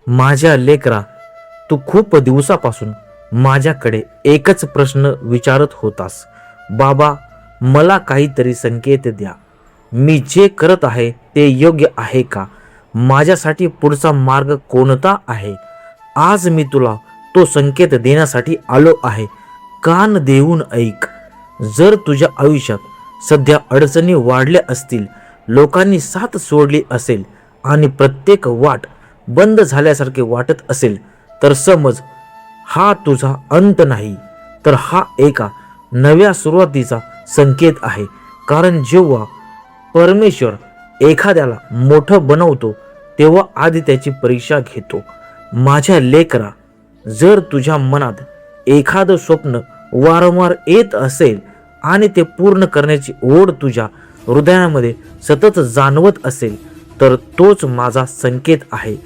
माझ्या लेकरा, तू खूप दिवसापासून माझ्याकडे एकच प्रश्न विचारत होतास. बाबा, मला काहीतरी संकेत द्या. मी जे करत आहे ते योग्य आहे का? माझ्यासाठी पुढचा मार्ग कोणता आहे? आज मी तुला तो संकेत देण्यासाठी आलो आहे. कान देऊन ऐक. जर तुझ्या आयुष्यात सध्या अडचणी वाढल्या असतील, लोकांनी साथ सोडली असेल आणि प्रत्येक वाट बंद झाल्यासारखे वाटत असेल, तर समज हा तुझा अंत नाही, तर हा एका नव्या सुरुवातीचा संकेत आहे. कारण जेव्हा परमेश्वर एखाद्याला मोठं बनवतो तेव्हा आधी त्याची परीक्षा घेतो. माझ्या लेकरा, जर तुझ्या मनात एखादं स्वप्न वारंवार येत असेल आणि ते पूर्ण करण्याची ओढ तुझ्या हृदयामध्ये सतत जाणवत असेल, तर तोच माझा संकेत आहे.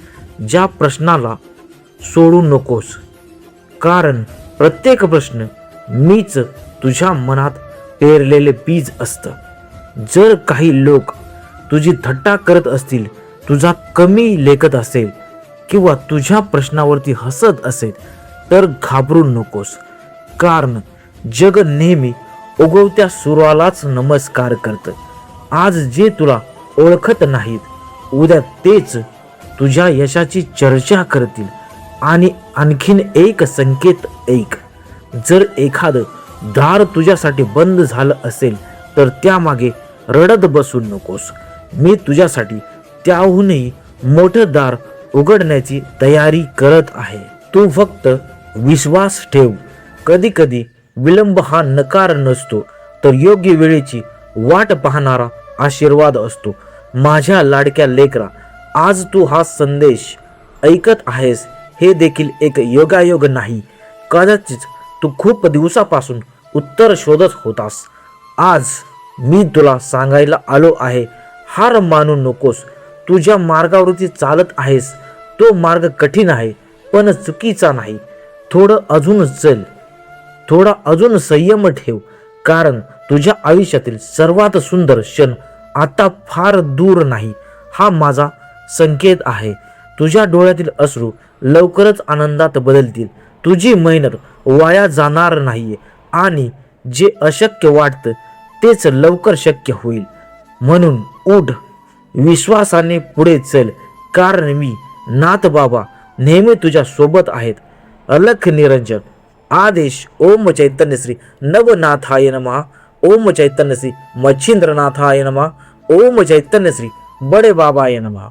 ज्या प्रश्नाला सोडू नकोस, कारण प्रत्येक प्रश्न मीच तुझ्या मनात पेरलेले बीज असतं. जर काही लोक तुझी थट्टा करत असतील, तुझा कमी लेखत असेल किंवा तुझ्या प्रश्नावरती हसत असेल, तर घाबरू नकोस. कारण जग नेहमी उगवत्या सूर्यालाच नमस्कार करतं. आज जे तुला ओळखत नाहीत, उद्या तेच तुझ्या यशाची चर्चा करतील. आणि आणखीन एक संकेत ऐक. जर एखादं दार तुझ्यासाठी बंद झालं असेल, तर त्यामागे रडत बसू नकोस. मी तुझ्यासाठी त्याहूनही मोठं दार उघडण्याची तयारी करत आहे. तू फक्त विश्वास ठेव. कधी कधी विलंब हा नकार नसतो, तर योग्य वेळेची वाट पाहणारा आशीर्वाद असतो. माझ्या लाडक्या लेकरा, आज तू हा संदेश ऐकत आहेस हे देखील एक योगायोग नाही. कदाचित तू खूप दिवसापासून उत्तर शोधत होतास. आज मी तुला सांगायला आलो आहे, हार मानू नकोस. तुझ्या मार्गावरती चालत आहेस, तो मार्ग कठीण आहे पण चुकीचा नाही. थोडं अजून चल, थोडा अजून संयम ठेव, कारण तुझ्या आयुष्यातील सर्वात सुंदर क्षण आता फार दूर नाही. हा माझा संकेत आहे. तुझ्या डोळ्यातील अश्रू लवकरच आनंदात बदलतील. तुझी मेहनत वाया जाणार नाहीये आणि जे अशक्य वाटतं तेच लवकर शक्य होईल. म्हणून उठ, विश्वासाने पुढे चल, कारण मी नाथ बाबा नेहमी तुझ्या सोबत आहेत. अलख निरंजन. आदेश. ओम चैतन्य श्री नवनाथाय नमः. ओम चैतन्य श्री मच्छिंद्रनाथाय नमः. ओम चैतन्य श्री बड़े बाबाय नमः.